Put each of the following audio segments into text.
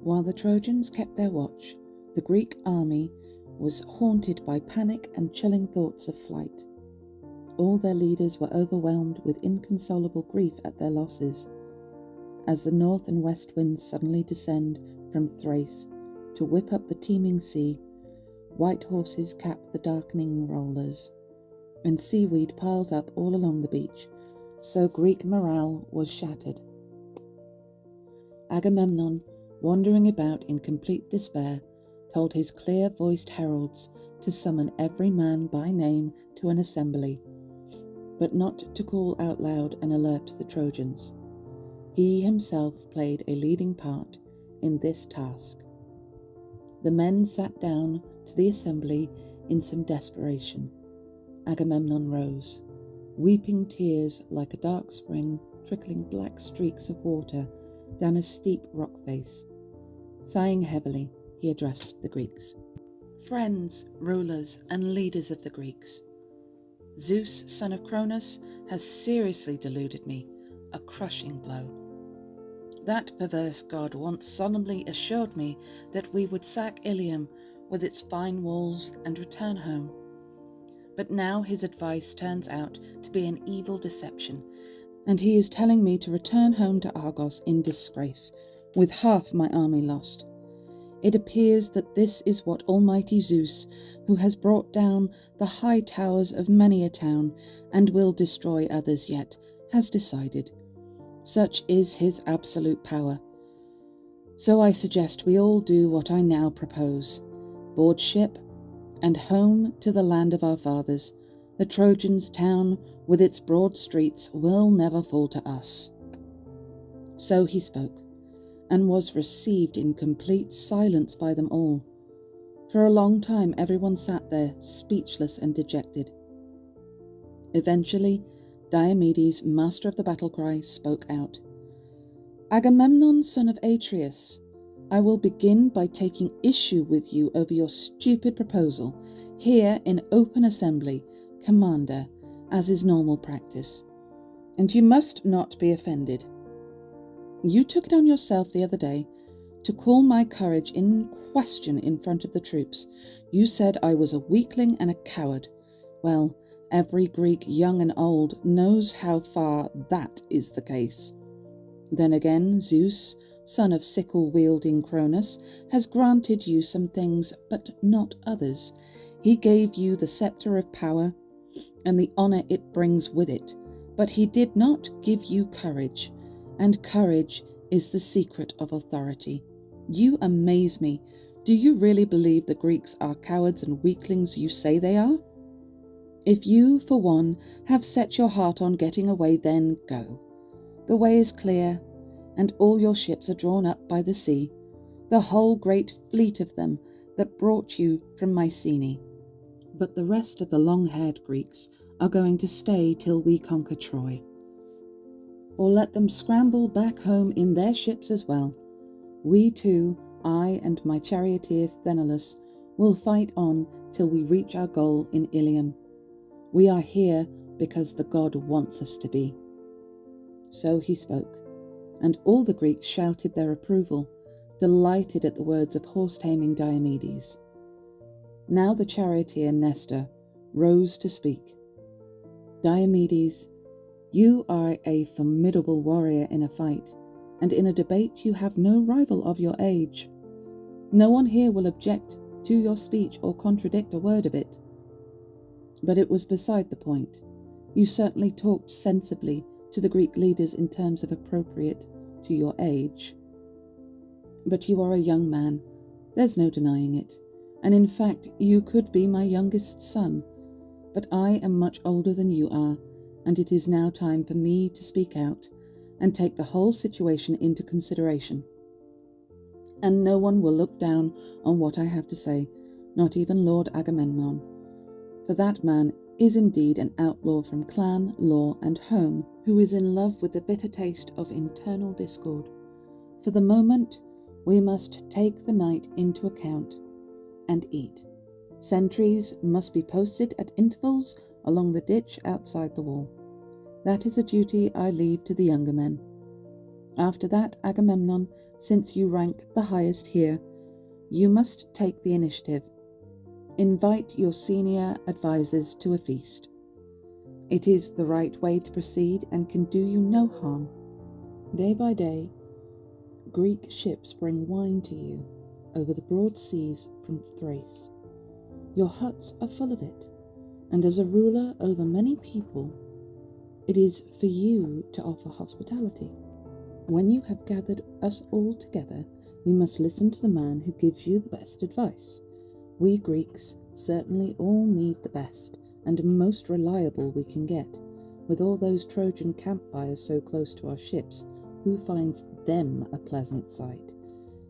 While the Trojans kept their watch, the Greek army was haunted by panic and chilling thoughts of flight. All their leaders were overwhelmed with inconsolable grief at their losses. As the north and west winds suddenly descend from Thrace to whip up the teeming sea, white horses cap the darkening rollers, and seaweed piles up all along the beach, so Greek morale was shattered. Agamemnon, wandering about in complete despair, told his clear-voiced heralds to summon every man by name to an assembly, but not to call out loud and alert the Trojans. He himself played a leading part in this task. The men sat down to the assembly in some desperation. Agamemnon rose, weeping tears like a dark spring trickling black streaks of water down a steep rock face. Sighing heavily, he addressed the Greeks. Friends, rulers, and leaders of the Greeks, Zeus, son of Cronus, has seriously deluded me, a crushing blow. That perverse god once solemnly assured me that we would sack Ilium with its fine walls and return home. But now his advice turns out to be an evil deception, and he is telling me to return home to Argos in disgrace, with half my army lost. It appears that this is what Almighty Zeus, who has brought down the high towers of many a town and will destroy others yet, has decided. Such is his absolute power. So I suggest we all do what I now propose. Board ship and home to the land of our fathers. The Trojans' town with its broad streets will never fall to us. So he spoke, and was received in complete silence by them all. For a long time everyone sat there, speechless and dejected. Eventually, Diomedes, master of the battle cry, spoke out. Agamemnon, son of Atreus, I will begin by taking issue with you over your stupid proposal, here in open assembly, commander, as is normal practice. And you must not be offended. You took it on yourself the other day to call my courage in question in front of the troops. You said I was a weakling and a coward. Well, every Greek, young and old, knows how far that is the case. Then again, Zeus, son of sickle-wielding Cronus, has granted you some things, but not others. He gave you the scepter of power and the honour it brings with it, but he did not give you courage. And courage is the secret of authority. You amaze me. Do you really believe the Greeks are cowards and weaklings you say they are? If you, for one, have set your heart on getting away, then go. The way is clear, and all your ships are drawn up by the sea, the whole great fleet of them that brought you from Mycenae. But the rest of the long-haired Greeks are going to stay till we conquer Troy. Or let them scramble back home in their ships as well. We too, I and my charioteer Sthenelus, will fight on till we reach our goal in Ilium. We are here because the god wants us to be. So he spoke, and all the Greeks shouted their approval, delighted at the words of horse-taming Diomedes. Now the charioteer Nestor rose to speak. Diomedes, you are a formidable warrior in a fight, and in a debate you have no rival of your age. No one here will object to your speech or contradict a word of it. But it was beside the point. You certainly talked sensibly to the Greek leaders in terms of appropriate to your age. But you are a young man, there's no denying it, and in fact you could be my youngest son. But I am much older than you are, and it is now time for me to speak out and take the whole situation into consideration. And no one will look down on what I have to say, not even Lord Agamemnon, for that man is indeed an outlaw from clan, law, and home, who is in love with the bitter taste of internal discord. For the moment, we must take the night into account and eat. Sentries must be posted at intervals along the ditch outside the wall. That is a duty I leave to the younger men. After that, Agamemnon, Since you rank the highest here, you must take the initiative. Invite your senior advisors to a feast. It is the right way to proceed and can do you no harm. Day by day, Greek ships bring wine to you over the broad seas from Thrace. Your huts are full of it, and as a ruler over many people, it is for you to offer hospitality. When you have gathered us all together, you must listen to the man who gives you the best advice. We Greeks certainly all need the best and most reliable we can get. With all those Trojan campfires so close to our ships, who finds them a pleasant sight?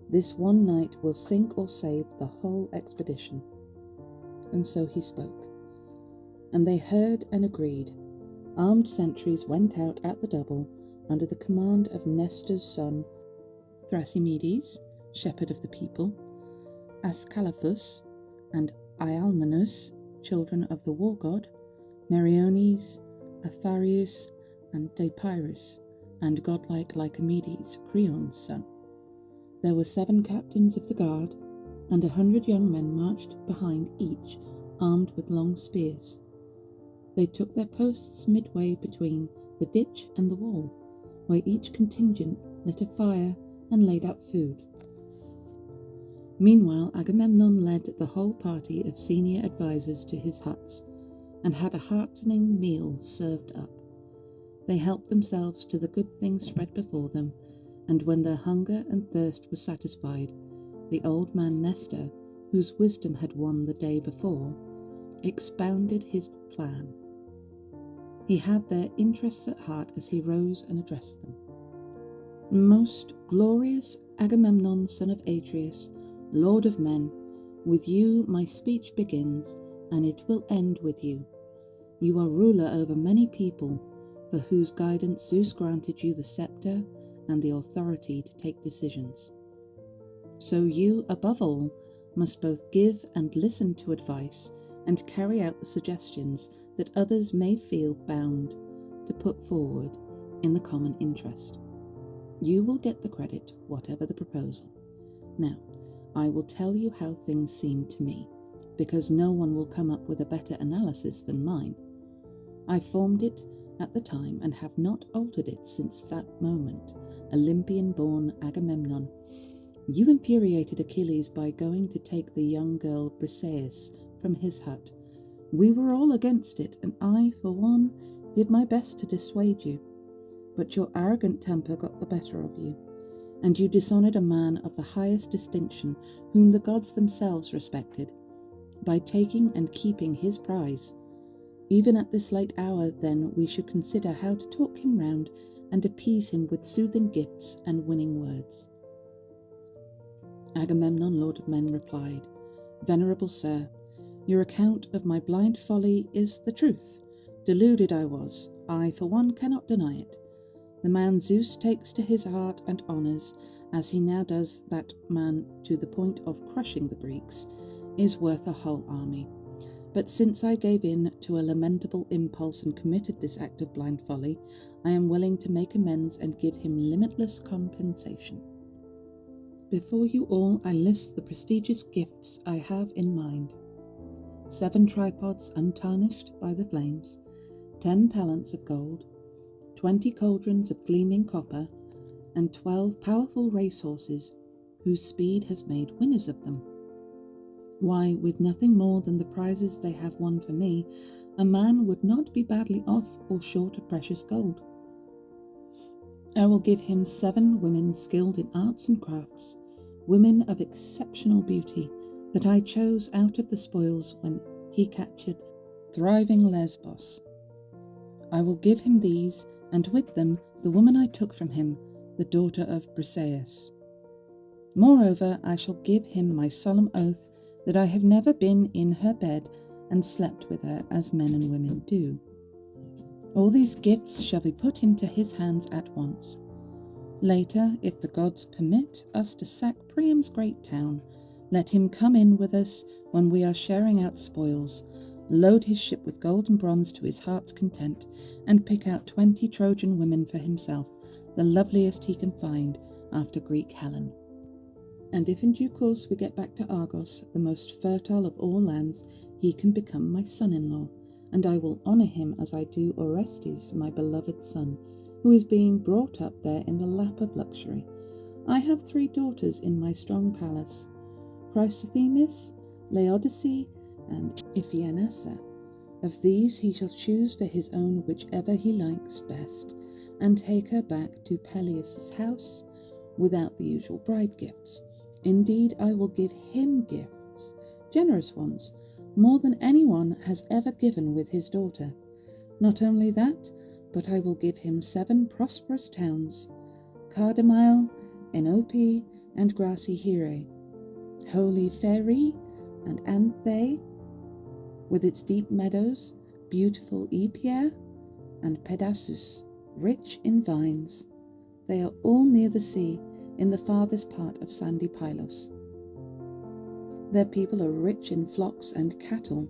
This one night will sink or save the whole expedition. And so he spoke. And they heard and agreed. Armed sentries went out at the double under the command of Nestor's son, Thrasymedes, shepherd of the people, Ascalaphus and Ialmenus, children of the war god, Meriones, Apharius and Deipyrus, and godlike Lycomedes, Creon's son. There were 7 captains of the guard, and 100 young men marched behind each, armed with long spears. They took their posts midway between the ditch and the wall, where each contingent lit a fire and laid out food. Meanwhile, Agamemnon led the whole party of senior advisors to his huts, and had a heartening meal served up. They helped themselves to the good things spread before them, and when their hunger and thirst were satisfied, the old man Nestor, whose wisdom had won the day before, expounded his plan. He had their interests at heart as he rose and addressed them. Most glorious Agamemnon, son of Atreus, Lord of men, with you my speech begins, and it will end with you. You are ruler over many people, for whose guidance Zeus granted you the scepter and the authority to take decisions. So you, above all, must both give and listen to advice and carry out the suggestions that others may feel bound to put forward in the common interest. You will get the credit, whatever the proposal. Now, I will tell you how things seem to me, because no one will come up with a better analysis than mine. I formed it at the time and have not altered it since that moment. Olympian-born Agamemnon, you infuriated Achilles by going to take the young girl Briseis from his hut. We were all against it, and I, for one, did my best to dissuade you. But your arrogant temper got the better of you, and you dishonoured a man of the highest distinction, whom the gods themselves respected, by taking and keeping his prize. Even at this late hour, then, we should consider how to talk him round and appease him with soothing gifts and winning words. Agamemnon, Lord of Men, replied, Venerable sir, your account of my blind folly is the truth. Deluded I was, I for one cannot deny it. The man Zeus takes to his heart and honours, as he now does that man to the point of crushing the Greeks, is worth a whole army. But since I gave in to a lamentable impulse and committed this act of blind folly, I am willing to make amends and give him limitless compensation. Before you all I list the prestigious gifts I have in mind. 7 tripods untarnished by the flames, 10 talents of gold, 20 cauldrons of gleaming copper, and 12 powerful racehorses, whose speed has made winners of them. Why, with nothing more than the prizes they have won for me, a man would not be badly off or short of precious gold. I will give him 7 women skilled in arts and crafts, women of exceptional beauty, that I chose out of the spoils when he captured thriving Lesbos. I will give him these, and with them the woman I took from him, the daughter of Briseis. Moreover, I shall give him my solemn oath that I have never been in her bed and slept with her as men and women do. All these gifts shall be put into his hands at once. Later, if the gods permit us to sack Priam's great town, let him come in with us when we are sharing out spoils, load his ship with gold and bronze to his heart's content, and pick out 20 Trojan women for himself, the loveliest he can find, after Greek Helen. And if in due course we get back to Argos, the most fertile of all lands, he can become my son-in-law, and I will honour him as I do Orestes, my beloved son, who is being brought up there in the lap of luxury. I have 3 daughters in my strong palace, Chrysothemis, Laodice, and Iphianassa. Of these he shall choose for his own whichever he likes best, and take her back to Peleus' house without the usual bride gifts. Indeed, I will give him gifts, generous ones, more than anyone has ever given with his daughter. Not only that, but I will give him 7 prosperous towns, Cardamyle, Enope, and grassy Here, holy Pheræ and Anthe, with its deep meadows, beautiful Epia, and Pedasus, rich in vines. They are all near the sea, in the farthest part of sandy Pylos. Their people are rich in flocks and cattle.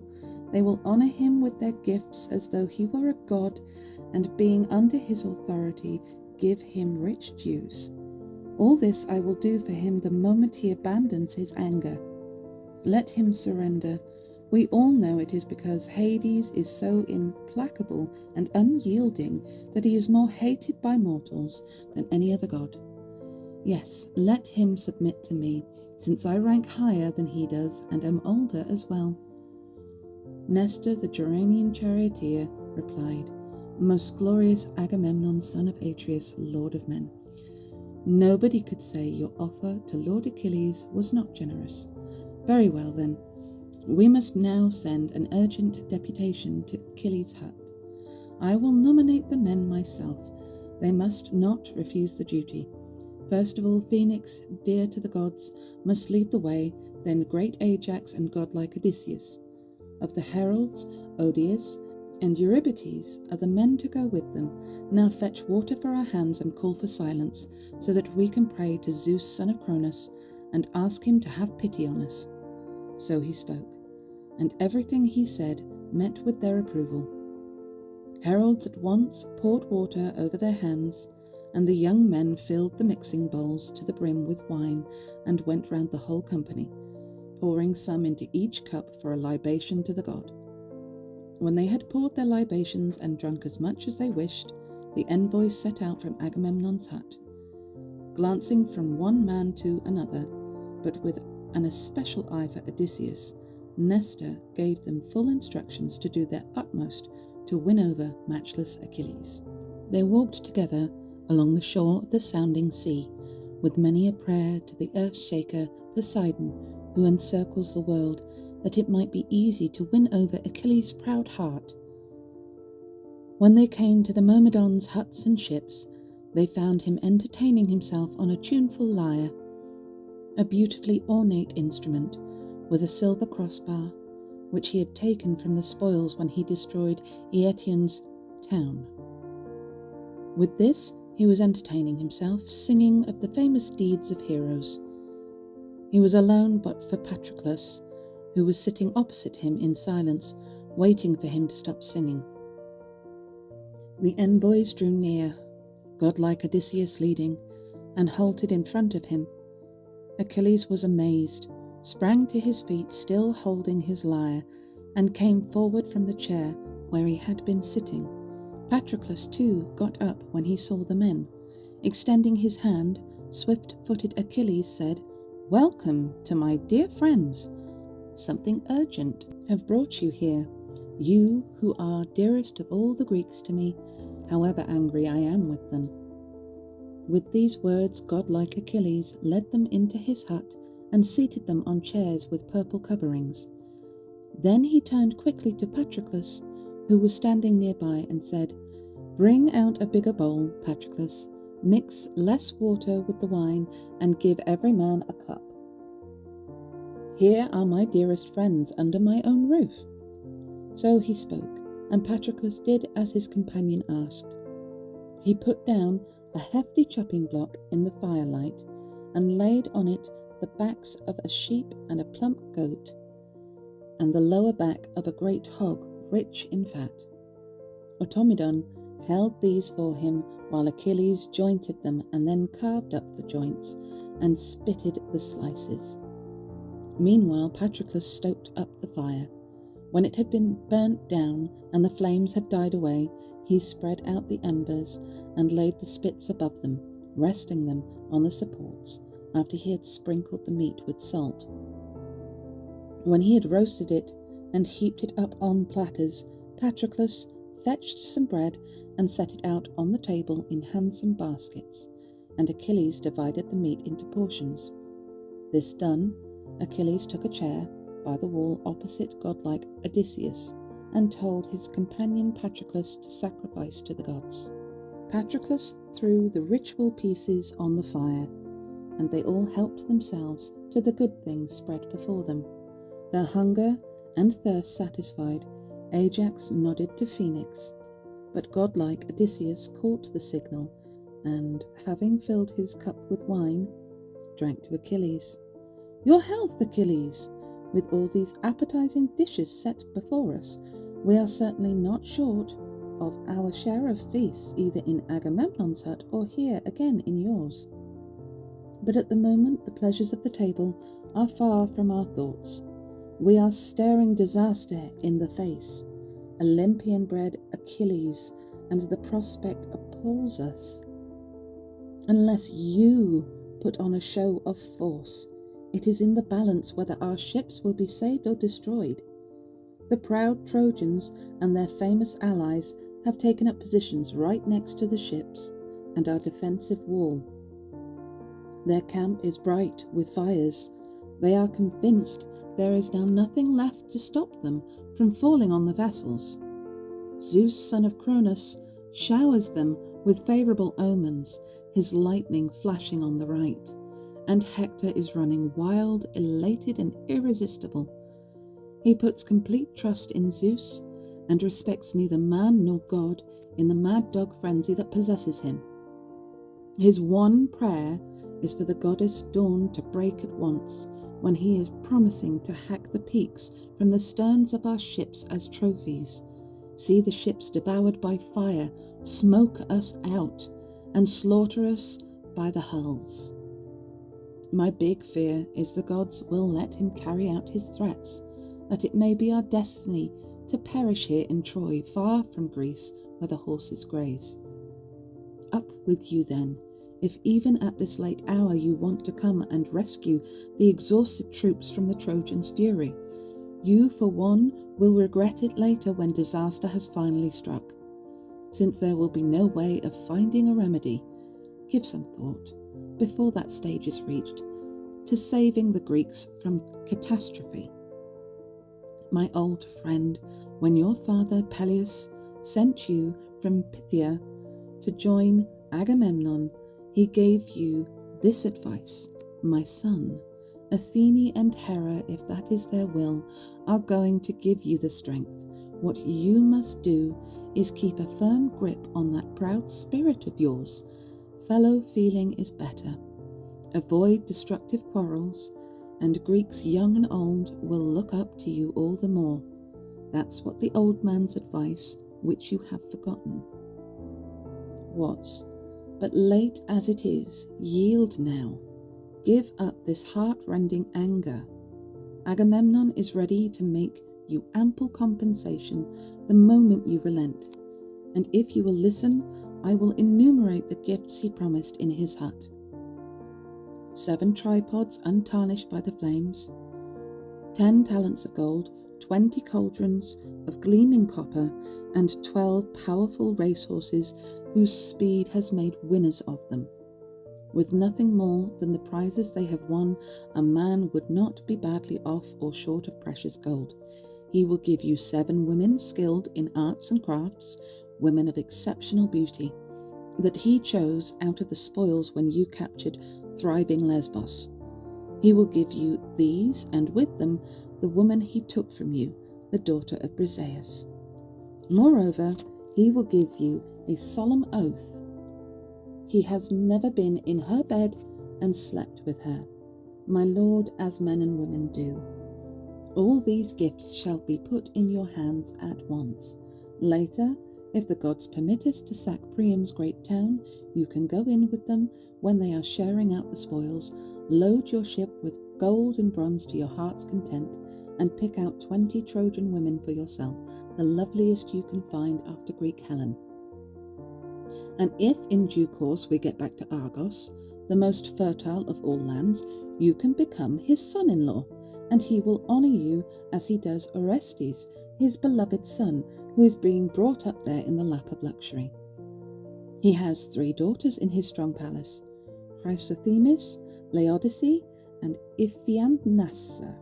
They will honour him with their gifts as though he were a god, and being under his authority, give him rich dues. All this I will do for him the moment he abandons his anger. Let him surrender. We all know it is because Hades is so implacable and unyielding that he is more hated by mortals than any other god. Yes, let him submit to me, since I rank higher than he does and am older as well. Nestor the Gerenian charioteer replied, Most glorious Agamemnon, son of Atreus, lord of men. Nobody could say your offer to Lord Achilles was not generous. Very well then. We must now send an urgent deputation to Achilles' hut. I will nominate the men myself. They must not refuse the duty. First of all, Phoenix, dear to the gods, must lead the way, then great Ajax and godlike Odysseus. Of the heralds, Odysseus and Eurybates are the men to go with them. Now fetch water for our hands and call for silence, so that we can pray to Zeus, son of Cronus, and ask him to have pity on us. So he spoke, and everything he said met with their approval. Heralds at once poured water over their hands, and the young men filled the mixing bowls to the brim with wine and went round the whole company, pouring some into each cup for a libation to the god. When they had poured their libations and drunk as much as they wished, the envoys set out from Agamemnon's hut. Glancing from one man to another, but with an especial eye for Odysseus, Nestor gave them full instructions to do their utmost to win over matchless Achilles. They walked together along the shore of the sounding sea, with many a prayer to the earth-shaker Poseidon, who encircles the world, that it might be easy to win over Achilles' proud heart. When they came to the Myrmidons' huts and ships, they found him entertaining himself on a tuneful lyre, a beautifully ornate instrument, with a silver crossbar, which he had taken from the spoils when he destroyed Eetion's town. With this he was entertaining himself, singing of the famous deeds of heroes. He was alone but for Patroclus, who was sitting opposite him in silence, waiting for him to stop singing. The envoys drew near, godlike Odysseus leading, and halted in front of him. Achilles was amazed, sprang to his feet, still holding his lyre, and came forward from the chair where he had been sitting. Patroclus too got up when he saw the men. Extending his hand, swift-footed Achilles said, Welcome to my dear friends. Something urgent have brought you here, you who are dearest of all the Greeks to me, however angry I am with them. With these words, godlike Achilles led them into his hut and seated them on chairs with purple coverings. Then he turned quickly to Patroclus, who was standing nearby, and said, Bring out a bigger bowl, Patroclus, mix less water with the wine, and give every man a cup. Here are my dearest friends under my own roof. So he spoke, and Patroclus did as his companion asked. He put down a hefty chopping block in the firelight, and laid on it the backs of a sheep and a plump goat, and the lower back of a great hog rich in fat. Automedon held these for him while Achilles jointed them and then carved up the joints and spitted the slices. Meanwhile Patroclus stoked up the fire. When it had been burnt down and the flames had died away, he spread out the embers and laid the spits above them, resting them on the supports after he had sprinkled the meat with salt. When he had roasted it and heaped it up on platters, Patroclus fetched some bread and set it out on the table in handsome baskets, and Achilles divided the meat into portions. This done, Achilles took a chair by the wall opposite godlike Odysseus and told his companion Patroclus to sacrifice to the gods. Patroclus threw the ritual pieces on the fire, and they all helped themselves to the good things spread before them. Their hunger and thirst satisfied, Ajax nodded to Phoenix, but godlike Odysseus caught the signal and, having filled his cup with wine, drank to Achilles. "Your health, Achilles! With all these appetizing dishes set before us, we are certainly not short of our share of feasts either in Agamemnon's hut or here again in yours. But at the moment the pleasures of the table are far from our thoughts. We are staring disaster in the face. Olympian-bred Achilles, and the prospect appalls us. Unless you put on a show of force, it is in the balance whether our ships will be saved or destroyed. The proud Trojans and their famous allies have taken up positions right next to the ships and our defensive wall. Their camp is bright with fires. They are convinced there is now nothing left to stop them from falling on the vessels. Zeus, son of Cronus, showers them with favourable omens, his lightning flashing on the right, and Hector is running wild, elated and irresistible. He puts complete trust in Zeus and respects neither man nor God in the mad dog frenzy that possesses him. His one prayer is for the goddess Dawn to break at once, when he is promising to hack the peaks from the sterns of our ships as trophies, see the ships devoured by fire, smoke us out, and slaughter us by the hulls. My big fear is the gods will let him carry out his threats, that it may be our destiny to perish here in Troy, far from Greece, where the horses graze. Up with you then, if even at this late hour you want to come and rescue the exhausted troops from the Trojans' fury. You, for one, will regret it later when disaster has finally struck. Since there will be no way of finding a remedy, give some thought, before that stage is reached, to saving the Greeks from catastrophe. My old friend, when your father Peleus sent you from Phthia to join Agamemnon, he gave you this advice: my son, Athene and Hera, if that is their will, are going to give you the strength. What you must do is keep a firm grip on that proud spirit of yours. Fellow feeling is better. Avoid destructive quarrels, and Greeks young and old will look up to you all the more. That's what the old man's advice, which you have forgotten, was. But late as it is, yield now. Give up this heart-rending anger. Agamemnon is ready to make you ample compensation the moment you relent. And if you will listen, I will enumerate the gifts he promised in his hut. 7 tripods untarnished by the flames, 10 talents of gold, 20 cauldrons of gleaming copper, and 12 powerful racehorses whose speed has made winners of them. With nothing more than the prizes they have won, a man would not be badly off or short of precious gold. He will give you 7 women skilled in arts and crafts, women of exceptional beauty, that he chose out of the spoils when you captured thriving Lesbos. He will give you these, and with them the woman he took from you, the daughter of Briseis. Moreover, he will give you a solemn oath. He has never been in her bed and slept with her, my lord, as men and women do. All these gifts shall be put in your hands at once. Later, If the gods permit us to sack Priam's great town, you can go in with them when they are sharing out the spoils, load your ship with gold and bronze to your heart's content, and pick out 20 Trojan women for yourself, the loveliest you can find after Greek Helen. And if in due course we get back to Argos, the most fertile of all lands, you can become his son-in-law, and he will honour you as he does Orestes, his beloved son, who is being brought up there in the lap of luxury. He has 3 daughters in his strong palace, Chrysothemis, Laodice, and Iphianassa.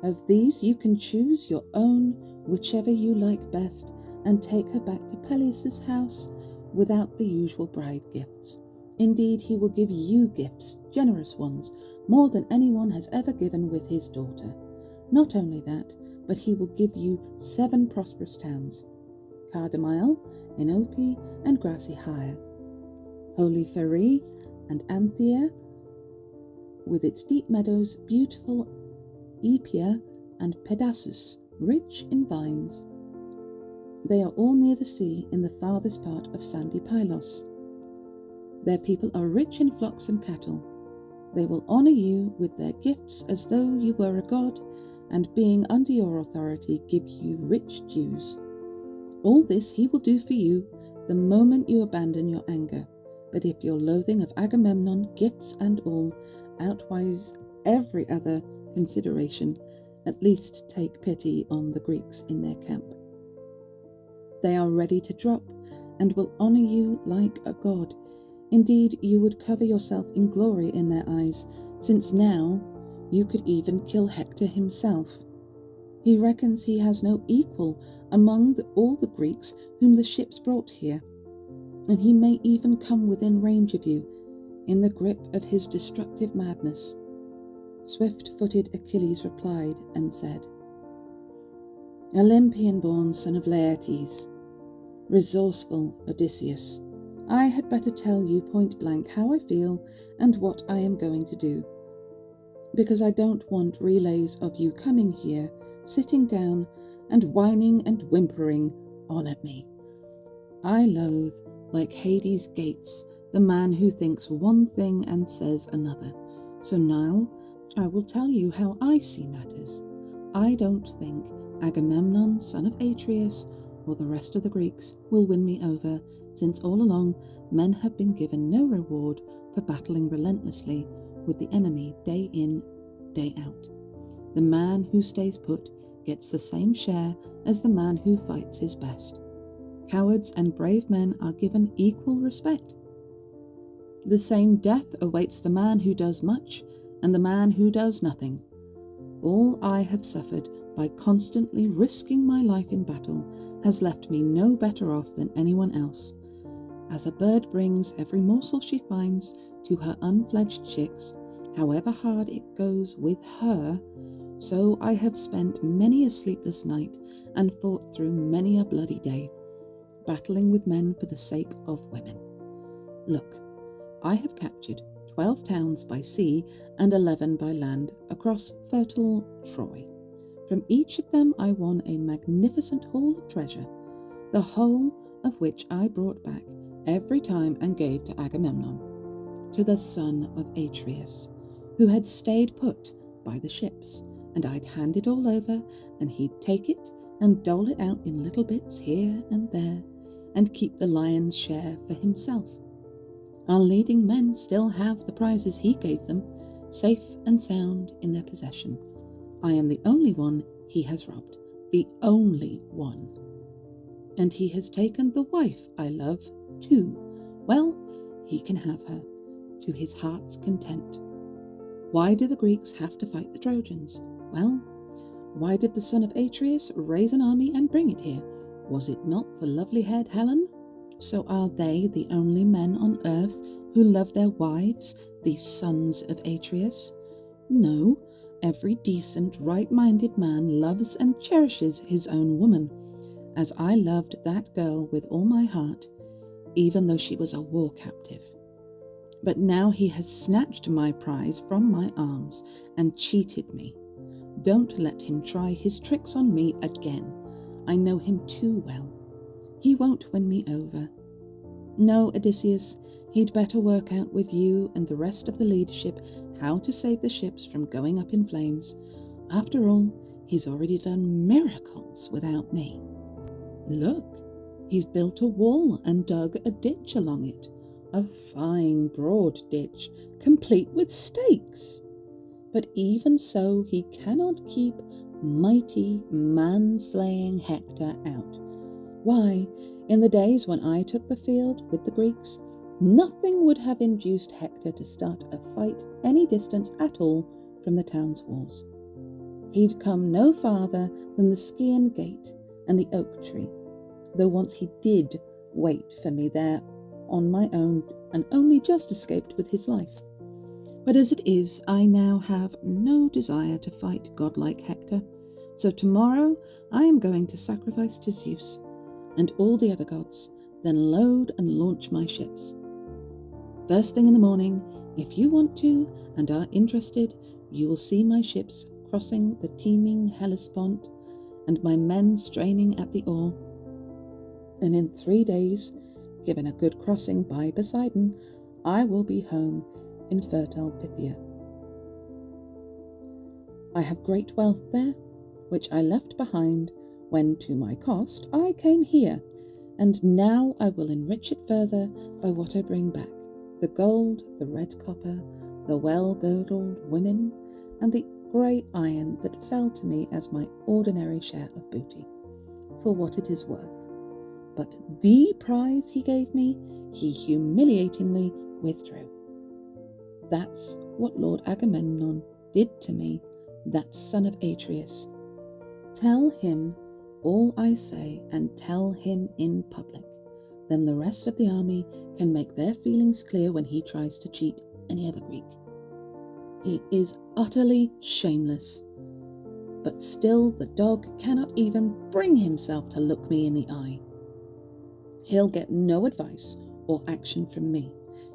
Of these you can choose your own, whichever you like best, and take her back to Peleus' house without the usual bride gifts. Indeed, he will give you gifts, generous ones, more than anyone has ever given with his daughter. Not only that, but he will give you 7 prosperous towns, Cardamyle, Inope, and Grassy Hire, Holy Pheræ, and Anthea, with its deep meadows, beautiful Aepia, and Pedasus, rich in vines. They are all near the sea in the farthest part of sandy Pylos. Their people are rich in flocks and cattle. They will honour you with their gifts as though you were a god, and being under your authority, give you rich dues. All this he will do for you the moment you abandon your anger. But if your loathing of Agamemnon, gifts and all, outweighs every other consideration, at least take pity on the Greeks in their camp. They are ready to drop, and will honour you like a god. Indeed, you would cover yourself in glory in their eyes, since now you could even kill Hector himself. He reckons he has no equal among all the Greeks whom the ships brought here, and he may even come within range of you, in the grip of his destructive madness. Swift-footed Achilles replied and said, Olympian-born son of Laertes, resourceful Odysseus, I had better tell you point blank how I feel and what I am going to do, because I don't want relays of you coming here, sitting down, and whining and whimpering on at me. I loathe, like Hades' gates, the man who thinks one thing and says another. So now I will tell you how I see matters. I don't think Agamemnon, son of Atreus, or the rest of the Greeks will win me over, since all along men have been given no reward for battling relentlessly with the enemy day in, day out. The man who stays put gets the same share as the man who fights his best. Cowards and brave men are given equal respect. The same death awaits the man who does much and the man who does nothing. All I have suffered by constantly risking my life in battle has left me no better off than anyone else. As a bird brings every morsel she finds to her unfledged chicks, however hard it goes with her, so I have spent many a sleepless night and fought through many a bloody day, battling with men for the sake of women. Look, I have captured 12 towns by sea and 11 by land across fertile Troy. From each of them I won a magnificent haul of treasure, the whole of which I brought back every time and gave to Agamemnon, to the son of Atreus, who had stayed put by the ships, and I'd hand it all over, and he'd take it and dole it out in little bits here and there, and keep the lion's share for himself. Our leading men still have the prizes he gave them, safe and sound in their possession. I am the only one he has robbed, the only one. And he has taken the wife I love, too. Well, he can have her, to his heart's content. Why do the Greeks have to fight the Trojans? Well, why did the son of Atreus raise an army and bring it here? Was it not for lovely-haired Helen? So are they the only men on earth who love their wives, these sons of Atreus? No, every decent, right-minded man loves and cherishes his own woman, as I loved that girl with all my heart, even though she was a war captive. But now he has snatched my prize from my arms and cheated me. Don't let him try his tricks on me again. I know him too well. He won't win me over. No, Odysseus, he'd better work out with you and the rest of the leadership how to save the ships from going up in flames. After all, he's already done miracles without me. Look, he's built a wall and dug a ditch along it. A fine, broad ditch, complete with stakes. But even so, he cannot keep mighty, man-slaying Hector out. Why, in the days when I took the field with the Greeks, nothing would have induced Hector to start a fight any distance at all from the town's walls. He'd come no farther than the Scaean gate and the oak tree, though once he did wait for me there on my own and only just escaped with his life. But as it is, I now have no desire to fight godlike Hector, so tomorrow I am going to sacrifice to Zeus and all the other gods, then load and launch my ships. First thing in the morning, if you want to and are interested, you will see my ships crossing the teeming Hellespont and my men straining at the oar. And in 3 days, given a good crossing by Poseidon, I will be home in fertile Phthia. I have great wealth there, which I left behind when, to my cost, I came here, and now I will enrich it further by what I bring back, the gold, the red copper, the well-girdled women, and the grey iron that fell to me as my ordinary share of booty, for what it is worth. But the prize he gave me, he humiliatingly withdrew. That's what Lord Agamemnon did to me, that son of Atreus. Tell him all I say, and tell him in public. Then the rest of the army can make their feelings clear when he tries to cheat any other Greek. He is utterly shameless, but still the dog cannot even bring himself to look me in the eye. He'll get no advice or action from me.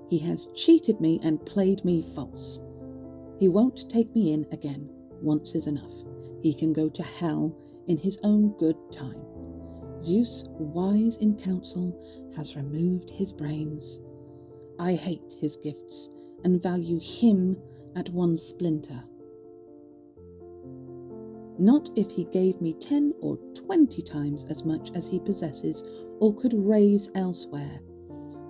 He has cheated me and played me false. He won't take me in again. Once is enough. He can go to hell in his own good time. Zeus, wise in counsel, has removed his brains. I hate his gifts and value him at one splinter. Not if he gave me 10 or 20 times as much as he possesses or could raise elsewhere,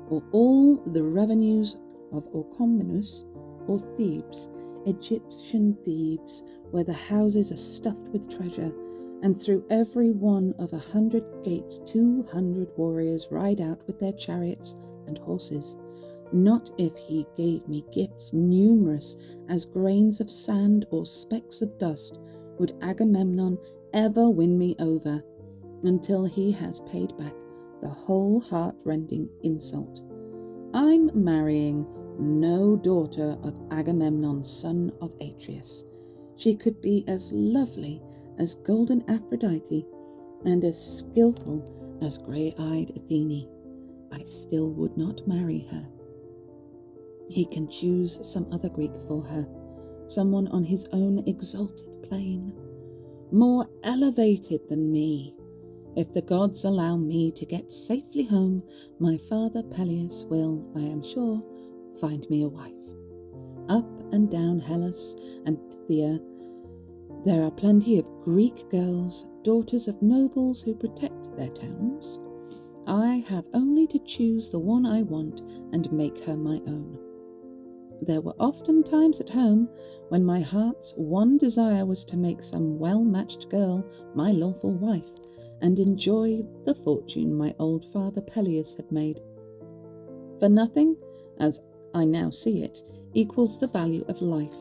or all the revenues of Orchomenus or Thebes, Egyptian Thebes, where the houses are stuffed with treasure, and through every one of 100 gates 200 warriors ride out with their chariots and horses. Not if he gave me gifts numerous as grains of sand or specks of dust would Agamemnon ever win me over, until he has paid back the whole heart-rending insult. I'm marrying no daughter of Agamemnon, son of Atreus. She could be as lovely as golden Aphrodite and as skillful as grey-eyed Athene. I still would not marry her. He can choose some other Greek for her, someone on his own exalted plane, more elevated than me. If the gods allow me to get safely home, my father Peleus will, I am sure, find me a wife. Up and down Hellas and Phthia, there are plenty of Greek girls, daughters of nobles who protect their towns. I have only to choose the one I want and make her my own. There were often times at home when my heart's one desire was to make some well-matched girl my lawful wife, and enjoy the fortune my old father Peleus had made. For nothing, as I now see it, equals the value of life,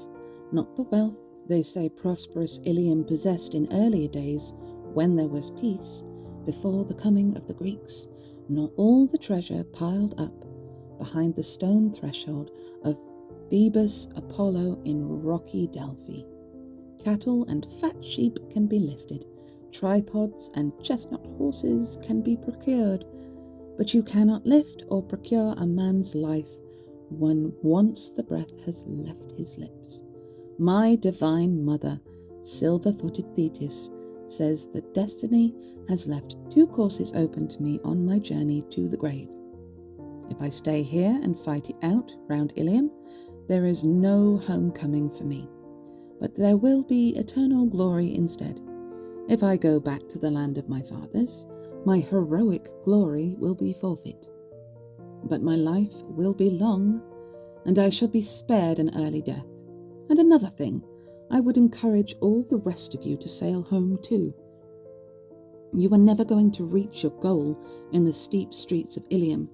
not the wealth they say prosperous Iliad possessed in earlier days, when there was peace, before the coming of the Greeks, nor all the treasure piled up behind the stone threshold of Phoebus Apollo in rocky Delphi. Cattle and fat sheep can be lifted, tripods and chestnut horses can be procured, but you cannot lift or procure a man's life when once the breath has left his lips. My divine mother, silver-footed Thetis, says that destiny has left 2 courses open to me on my journey to the grave. If I stay here and fight it out round Ilium, there is no homecoming for me, but there will be eternal glory instead. If I go back to the land of my fathers, my heroic glory will be forfeit. But my life will be long, and I shall be spared an early death. And another thing, I would encourage all the rest of you to sail home too. You are never going to reach your goal in the steep streets of Ilium.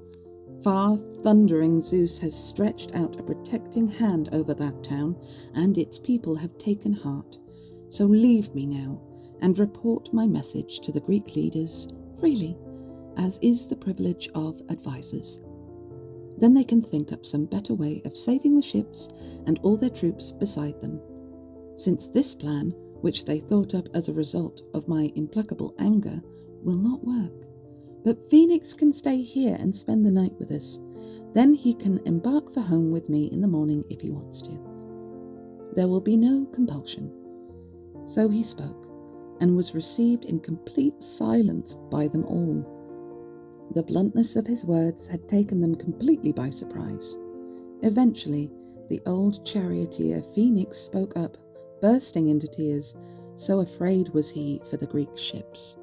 Far thundering Zeus has stretched out a protecting hand over that town, and its people have taken heart. So leave me now, and report my message to the Greek leaders freely, as is the privilege of advisers. Then they can think up some better way of saving the ships and all their troops beside them. Since this plan, which they thought up as a result of my implacable anger, will not work. But Phoenix can stay here and spend the night with us. Then he can embark for home with me in the morning if he wants to. There will be no compulsion. So he spoke, and was received in complete silence by them all. The bluntness of his words had taken them completely by surprise. Eventually, the old charioteer Phoenix spoke up, bursting into tears, so afraid was he for the Greek ships.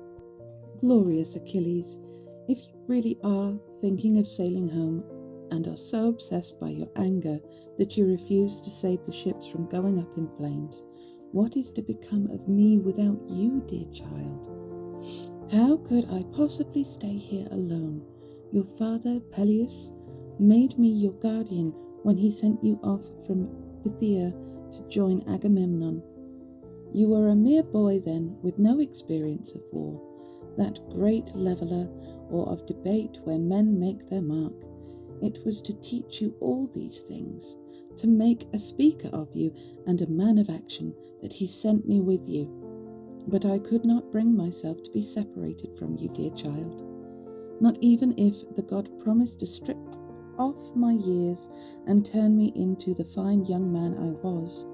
Glorious Achilles, if you really are thinking of sailing home and are so obsessed by your anger that you refuse to save the ships from going up in flames, what is to become of me without you, dear child? How could I possibly stay here alone? Your father, Peleus, made me your guardian when he sent you off from Phthia to join Agamemnon. You were a mere boy then, with no experience of war, that great leveller, or of debate where men make their mark. It was to teach you all these things, to make a speaker of you and a man of action, that he sent me with you. But I could not bring myself to be separated from you, dear child, not even if the god promised to strip off my years and turn me into the fine young man I was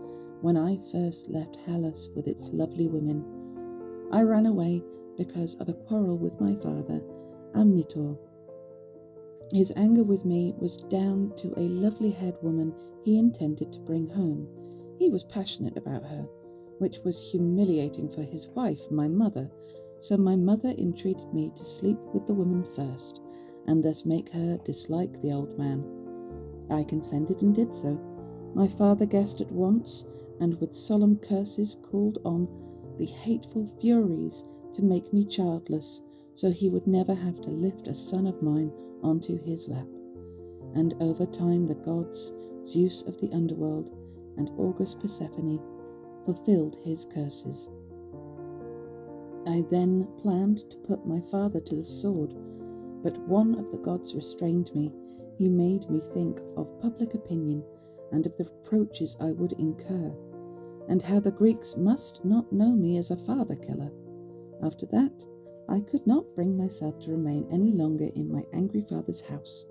when I first left Hellas with its lovely women. I ran away because of a quarrel with my father, Amnitor. His anger with me was down to a lovely-haired woman he intended to bring home. He was passionate about her, which was humiliating for his wife, my mother, so my mother entreated me to sleep with the woman first, and thus make her dislike the old man. I consented and did so. My father guessed at once, and with solemn curses called on the hateful Furies to make me childless, so he would never have to lift a son of mine onto his lap. And over time the gods, Zeus of the underworld and august Persephone, fulfilled his curses. I then planned to put my father to the sword, but one of the gods restrained me. He made me think of public opinion and of the reproaches I would incur, and how the Greeks must not know me as a father-killer. After that, I could not bring myself to remain any longer in my angry father's house.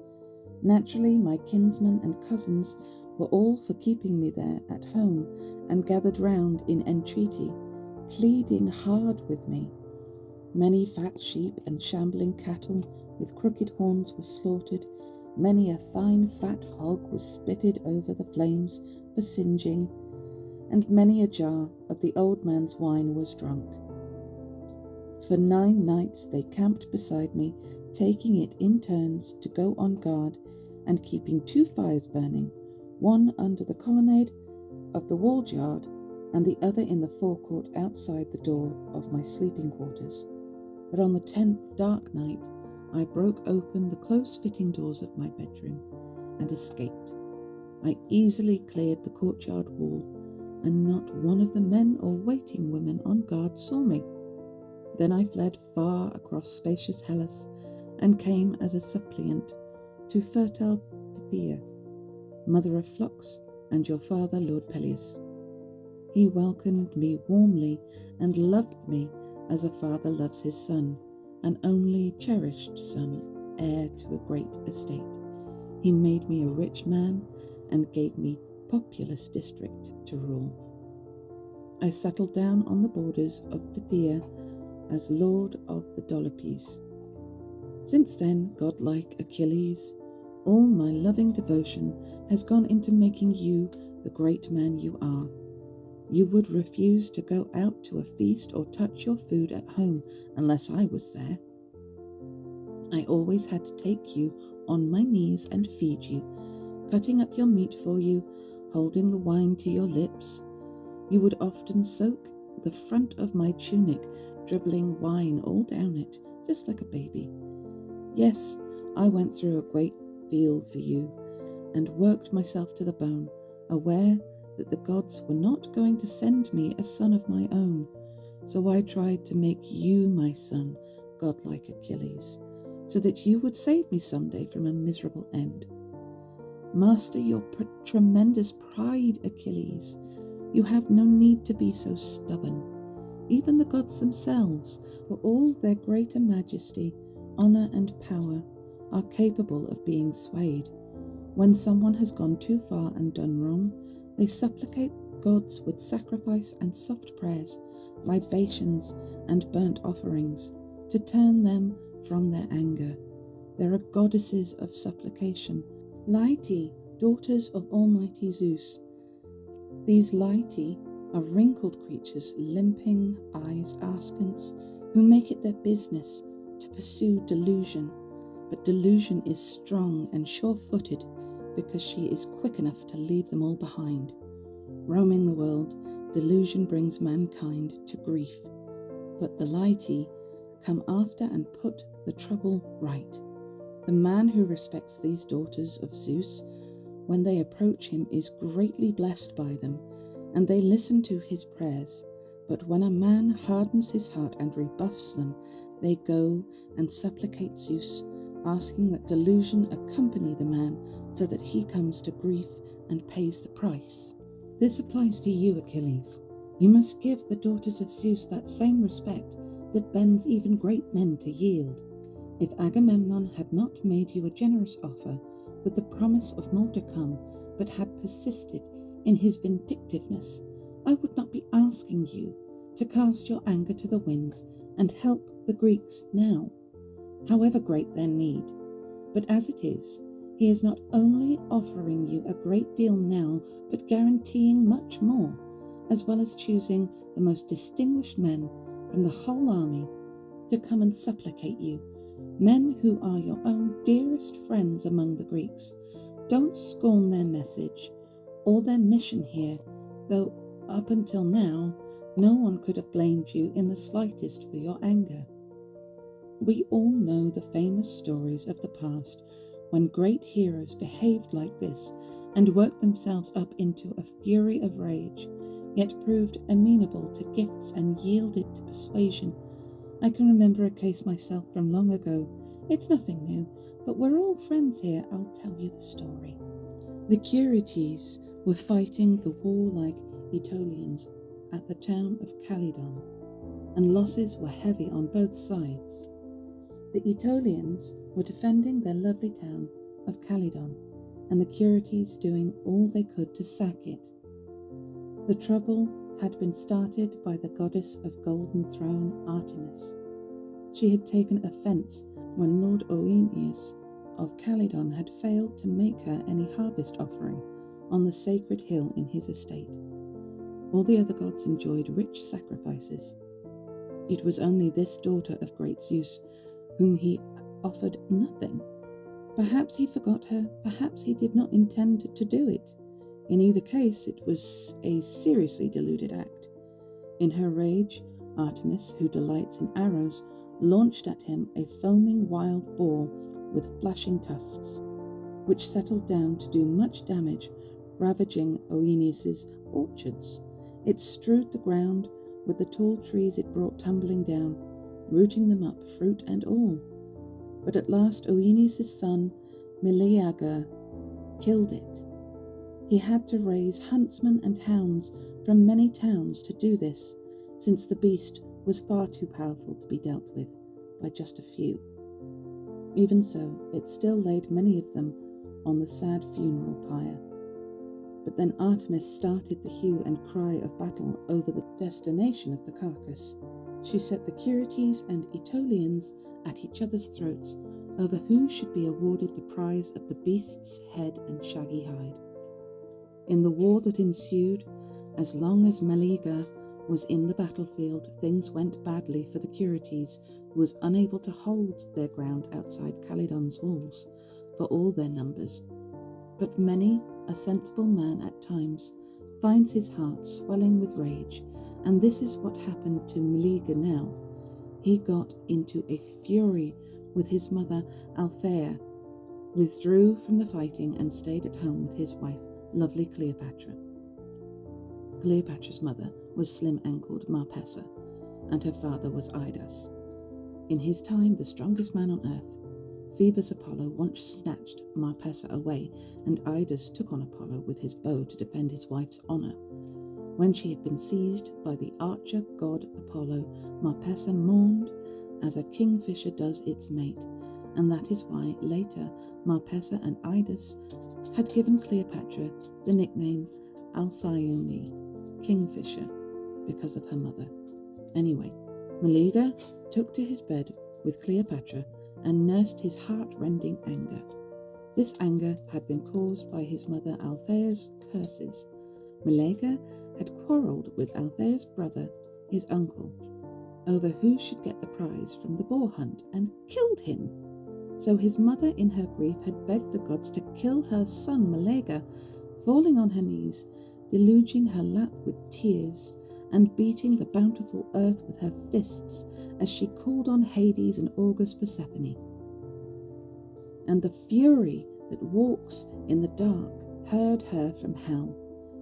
Naturally, my kinsmen and cousins were all for keeping me there at home, and gathered round in entreaty, pleading hard with me. Many fat sheep and shambling cattle with crooked horns were slaughtered. Many a fine fat hog was spitted over the flames for singeing, and many a jar of the old man's wine was drunk. For 9 nights they camped beside me, taking it in turns to go on guard and keeping 2 fires burning, one under the colonnade of the walled yard and the other in the forecourt outside the door of my sleeping quarters. But on the 10th dark night, I broke open the close-fitting doors of my bedroom and escaped. I easily cleared the courtyard wall, and not one of the men or waiting women on guard saw me. Then I fled far across spacious Hellas, and came as a suppliant to fertile Phthia, mother of flocks, and your father, Lord Peleus. He welcomed me warmly and loved me as a father loves his son, an only cherished son, heir to a great estate. He made me a rich man and gave me populous district to rule. I settled down on the borders of Phthia as Lord of the Dolopes. Since then, godlike Achilles, all my loving devotion has gone into making you the great man you are. You would refuse to go out to a feast or touch your food at home unless I was there. I always had to take you on my knees and feed you, cutting up your meat for you, holding the wine to your lips. You would often soak the front of my tunic, dribbling wine all down it, just like a baby. Yes, I went through a great deal for you, and worked myself to the bone, aware that the gods were not going to send me a son of my own. So I tried to make you my son, godlike Achilles, so that you would save me someday from a miserable end. Master your tremendous pride, Achilles. You have no need to be so stubborn. Even the gods themselves, for all their greater majesty, honour and power, are capable of being swayed. When someone has gone too far and done wrong, they supplicate gods with sacrifice and soft prayers, libations and burnt offerings, to turn them from their anger. There are goddesses of supplication, Laiti, daughters of Almighty Zeus. These Laiti are wrinkled creatures, limping eyes askance, who make it their business to pursue delusion. But delusion is strong and sure-footed because she is quick enough to leave them all behind. Roaming the world, delusion brings mankind to grief. But the Laiti come after and put the trouble right. The man who respects these daughters of Zeus, when they approach him, is greatly blessed by them, and they listen to his prayers. But when a man hardens his heart and rebuffs them, they go and supplicate Zeus, asking that delusion accompany the man so that he comes to grief and pays the price. This applies to you, Achilles. You must give the daughters of Zeus that same respect that bends even great men to yield. If Agamemnon had not made you a generous offer with the promise of more to come, but had persisted in his vindictiveness, I would not be asking you to cast your anger to the winds and help the Greeks now, however great their need. But as it is, he is not only offering you a great deal now, but guaranteeing much more, as well as choosing the most distinguished men from the whole army to come and supplicate you, men who are your own dearest friends among the Greeks. Don't scorn their message or their mission here, though up until now, no one could have blamed you in the slightest for your anger. We all know the famous stories of the past when great heroes behaved like this and worked themselves up into a fury of rage, yet proved amenable to gifts and yielded to persuasion. I can remember a case myself from long ago. It's nothing new, but we're all friends here. I'll tell you the story. The Curetes were fighting the warlike Aetolians at the town of Calydon, and losses were heavy on both sides. The Aetolians were defending their lovely town of Calydon, and the Curetes doing all they could to sack it. The trouble had been started by the goddess of golden throne, Artemis. She had taken offence when Lord Oeneus of Calydon had failed to make her any harvest offering on the sacred hill in his estate. All the other gods enjoyed rich sacrifices. It was only this daughter of great Zeus whom he offered nothing. Perhaps he forgot her, perhaps he did not intend to do it. In either case, it was a seriously deluded act. In her rage, Artemis, who delights in arrows, launched at him a foaming wild boar with flashing tusks, which settled down to do much damage, ravaging Oeneus's orchards. It strewed the ground with the tall trees it brought tumbling down, rooting them up, fruit and all. But at last Oeneus's son, Meleager, killed it. He had to raise huntsmen and hounds from many towns to do this, since the beast was far too powerful to be dealt with by just a few. Even so, it still laid many of them on the sad funeral pyre. But then Artemis started the hue and cry of battle over the destination of the carcass. She set the Curetes and Aetolians at each other's throats over who should be awarded the prize of the beast's head and shaggy hide. In the war that ensued, as long as Meleager was in the battlefield, things went badly for the Curetes, who was unable to hold their ground outside Calydon's walls for all their numbers. But many a sensible man at times finds his heart swelling with rage, and this is what happened to Meleager now. He got into a fury with his mother Althea, withdrew from the fighting, and stayed at home with his wife, lovely Cleopatra. Cleopatra's mother was slim-ankled Marpessa, and her father was Idas. In his time, the strongest man on earth. Phoebus Apollo once snatched Marpessa away, and Idas took on Apollo with his bow to defend his wife's honour. When she had been seized by the archer god Apollo, Marpessa mourned as a kingfisher does its mate, and that is why later Marpessa and Idas had given Cleopatra the nickname Alcyone, kingfisher, because of her mother. Anyway, Meleager took to his bed with Cleopatra and nursed his heart-rending anger. This anger had been caused by his mother Althea's curses. Meleager had quarrelled with Althea's brother, his uncle, over who should get the prize from the boar hunt, and killed him. So his mother in her grief had begged the gods to kill her son Meleager, falling on her knees, deluging her lap with tears, and beating the bountiful earth with her fists as she called on Hades and August Persephone. And the fury that walks in the dark heard her from hell,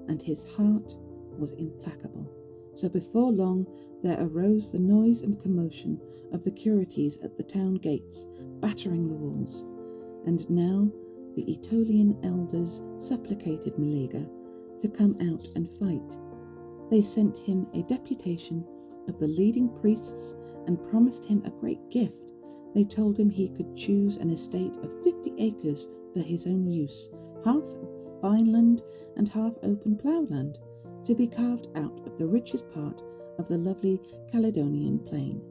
and his heart was implacable. So before long there arose the noise and commotion of the Curetes at the town gates, battering the walls. And now the Aetolian elders supplicated Meleager to come out and fight. They sent him a deputation of the leading priests and promised him a great gift. They told him he could choose an estate of 50 acres for his own use, half vineland and half open ploughland, to be carved out of the richest part of the lovely Caledonian plain.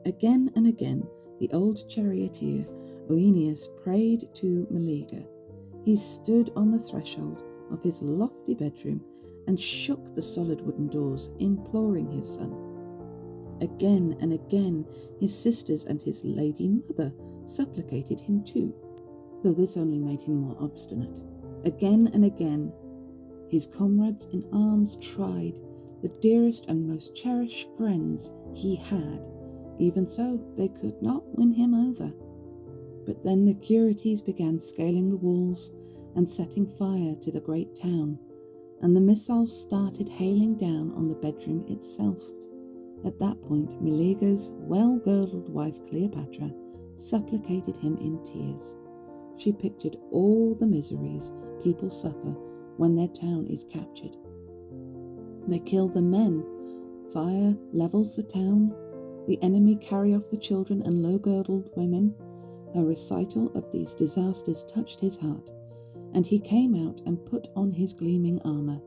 Again and again the old charioteer Oeneus prayed to Meleager. He stood on the threshold of his lofty bedroom and shook the solid wooden doors, imploring his son. Again and again his sisters and his lady mother supplicated him too, though this only made him more obstinate. Again and again his comrades in arms tried, the dearest and most cherished friends he had. Even so, they could not win him over. But then the Curetes began scaling the walls and setting fire to the great town, and the missiles started hailing down on the bedroom itself. At that point, Meleager's well-girdled wife Cleopatra supplicated him in tears. She pictured all the miseries people suffer when their town is captured. They kill the men, fire levels the town, the enemy carry off the children and low-girdled women. A recital of these disasters touched his heart, and he came out and put on his gleaming armour.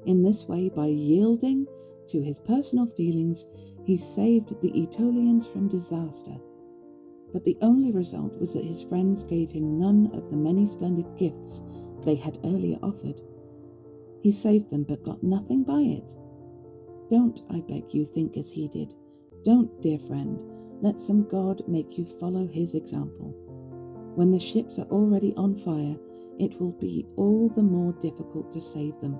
In this way, by yielding to his personal feelings, he saved the Aetolians from disaster. But the only result was that his friends gave him none of the many splendid gifts they had earlier offered. He saved them, but got nothing by it. Don't, I beg you, think as he did. Don't, dear friend, let some god make you follow his example. When the ships are already on fire, it will be all the more difficult to save them.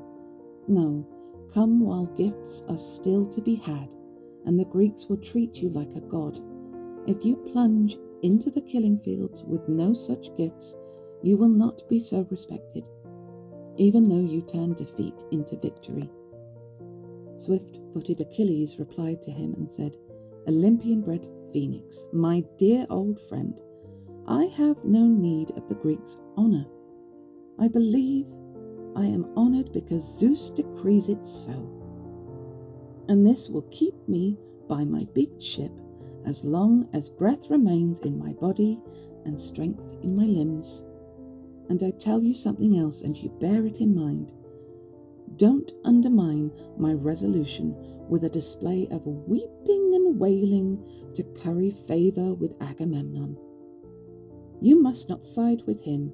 No, come while gifts are still to be had, and the Greeks will treat you like a god. If you plunge into the killing fields with no such gifts, you will not be so respected, even though you turn defeat into victory. Swift-footed Achilles replied to him and said, Olympian-bred Phoenix, my dear old friend, I have no need of the Greeks' honour. I believe I am honoured because Zeus decrees it so. And this will keep me by my big ship as long as breath remains in my body and strength in my limbs. And I tell you something else, and you bear it in mind. Don't undermine my resolution with a display of weeping and wailing to curry favour with Agamemnon. You must not side with him,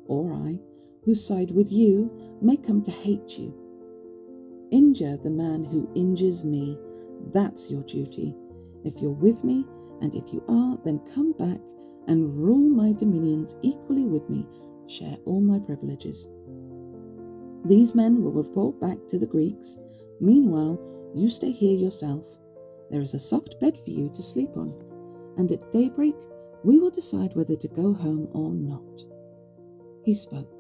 or I, who side with you, may come to hate you. Injure the man who injures me. That's your duty. If you're with me, and if you are, then come back and rule my dominions equally with me, share all my privileges. These men will report back to the Greeks. Meanwhile, you stay here yourself. There is a soft bed for you to sleep on, and at daybreak we will decide whether to go home or not." He spoke,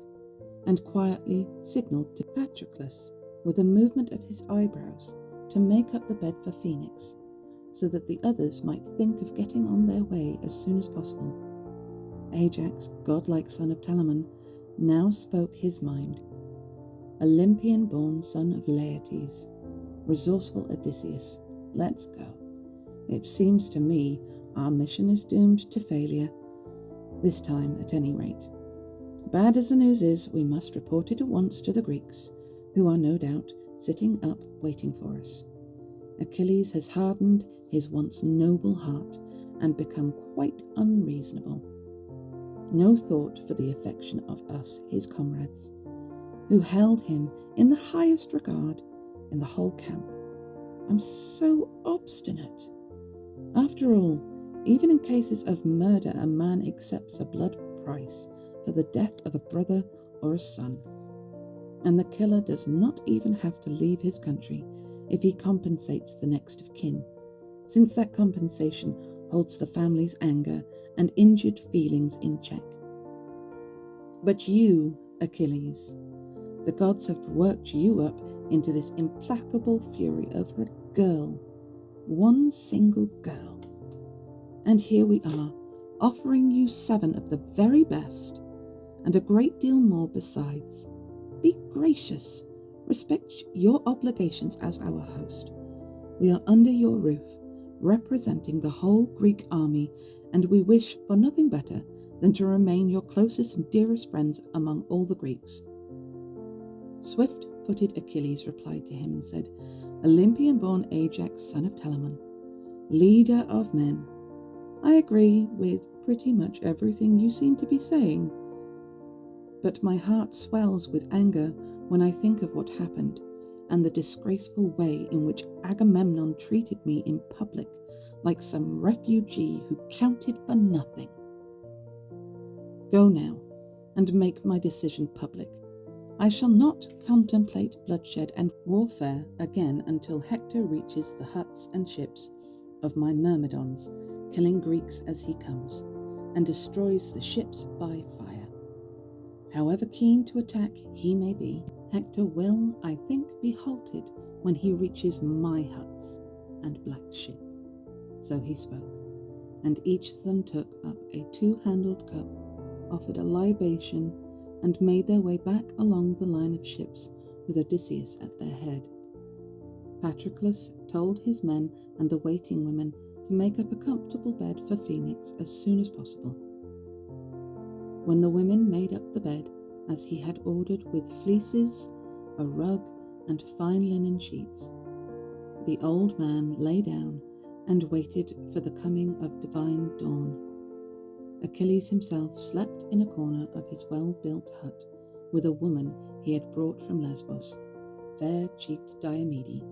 and quietly signalled to Patroclus with a movement of his eyebrows to make up the bed for Phoenix, so that the others might think of getting on their way as soon as possible. Ajax, godlike son of Telamon, now spoke his mind. "Olympian-born son of Laertes, resourceful Odysseus, let's go. It seems to me our mission is doomed to failure, this time at any rate. Bad as the news is, we must report it at once to the Greeks, who are no doubt sitting up waiting for us. Achilles has hardened his once noble heart and become quite unreasonable. No thought for the affection of us, his comrades, who held him in the highest regard in the whole camp. I'm so obstinate. After all, even in cases of murder, a man accepts a blood price for the death of a brother or a son. And the killer does not even have to leave his country if he compensates the next of kin, since that compensation holds the family's anger and injured feelings in check. But you, Achilles, the gods have worked you up into this implacable fury over a girl, one single girl. And here we are, offering you 7 of the very best, and a great deal more besides. Be gracious, respect your obligations as our host. We are under your roof, representing the whole Greek army, and we wish for nothing better than to remain your closest and dearest friends among all the Greeks." Swift-footed Achilles replied to him and said, "Olympian-born Ajax, son of Telamon, leader of men, I agree with pretty much everything you seem to be saying. But my heart swells with anger when I think of what happened and the disgraceful way in which Agamemnon treated me in public like some refugee who counted for nothing. Go now and make my decision public. I shall not contemplate bloodshed and warfare again until Hector reaches the huts and ships of my Myrmidons, killing Greeks as he comes, and destroys the ships by fire. However keen to attack he may be, Hector will, I think, be halted when he reaches my huts and black ship." So he spoke, and each of them took up a 2-handled cup, offered a libation, and made their way back along the line of ships with Odysseus at their head. Patroclus told his men and the waiting women to make up a comfortable bed for Phoenix as soon as possible. When the women made up the bed, as he had ordered, with fleeces, a rug, and fine linen sheets, the old man lay down and waited for the coming of divine dawn. Achilles himself slept in a corner of his well-built hut with a woman he had brought from Lesbos, fair-cheeked Diomede.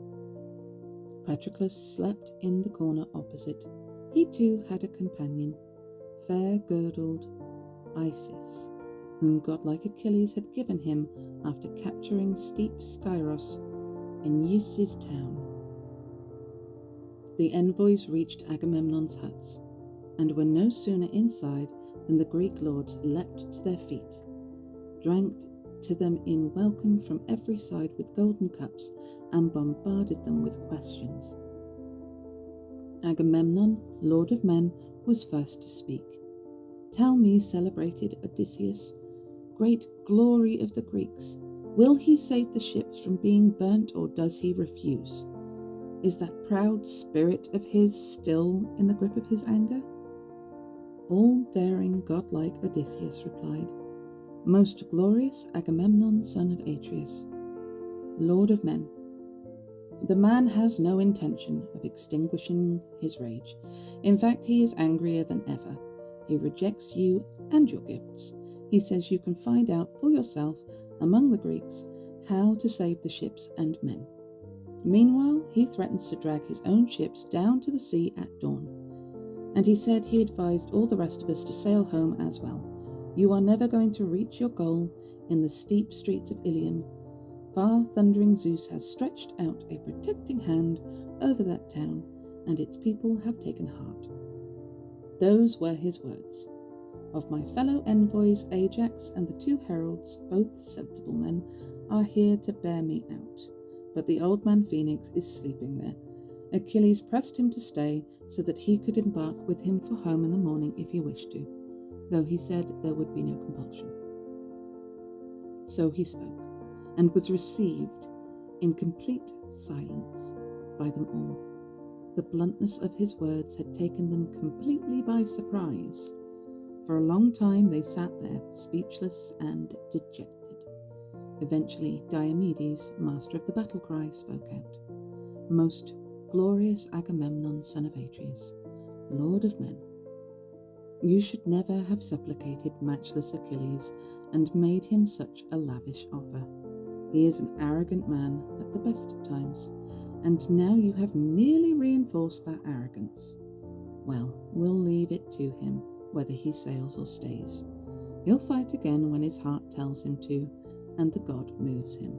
Patroclus slept in the corner opposite. He too had a companion, fair-girdled Iphis, whom godlike Achilles had given him after capturing steep Skyros in Eus's town. The envoys reached Agamemnon's huts, and were no sooner inside than the Greek lords leapt to their feet, drank to them in welcome from every side with golden cups, and bombarded them with questions. Agamemnon, lord of men, was first to speak. "Tell me, celebrated Odysseus, great glory of the Greeks, will he save the ships from being burnt, or does he refuse? Is that proud spirit of his still in the grip of his anger?" All-daring, godlike Odysseus replied, "Most glorious Agamemnon, son of Atreus, Lord of men. The man has no intention of extinguishing his rage. In fact, he is angrier than ever. He rejects you and your gifts. He says you can find out for yourself among the Greeks how to save the ships and men. Meanwhile, he threatens to drag his own ships down to the sea at dawn. And he said he advised all the rest of us to sail home as well. You are never going to reach your goal in the steep streets of Ilium. Far thundering Zeus has stretched out a protecting hand over that town, and its people have taken heart. Those were his words. Of my fellow envoys, Ajax and the 2 heralds, both sensible men, are here to bear me out. But the old man Phoenix is sleeping there. Achilles pressed him to stay so that he could embark with him for home in the morning if he wished to, though he said there would be no compulsion. So he spoke, and was received in complete silence by them all. The bluntness of his words had taken them completely by surprise. For a long time they sat there, speechless and dejected. Eventually Diomedes, master of the battle cry, spoke out. Most glorious Agamemnon, son of Atreus, Lord of men, you should never have supplicated matchless Achilles and made him such a lavish offer. He is an arrogant man at the best of times, and now you have merely reinforced that arrogance. Well, we'll leave it to him whether he sails or stays. He'll fight again when his heart tells him to, and the god moves him.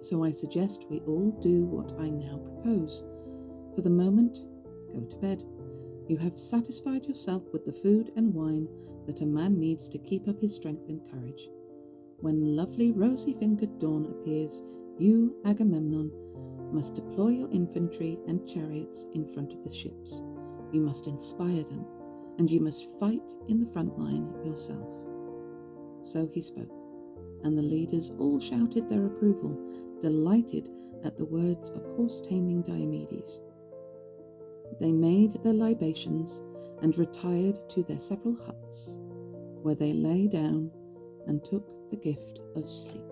So I suggest we all do what I now propose. For the moment, go to bed. You have satisfied yourself with the food and wine that a man needs to keep up his strength and courage. When lovely rosy-fingered dawn appears, you, Agamemnon, must deploy your infantry and chariots in front of the ships. You must inspire them, and you must fight in the front line yourself. So he spoke, and the leaders all shouted their approval, delighted at the words of horse-taming Diomedes. They made their libations and retired to their several huts, where they lay down and took the gift of sleep.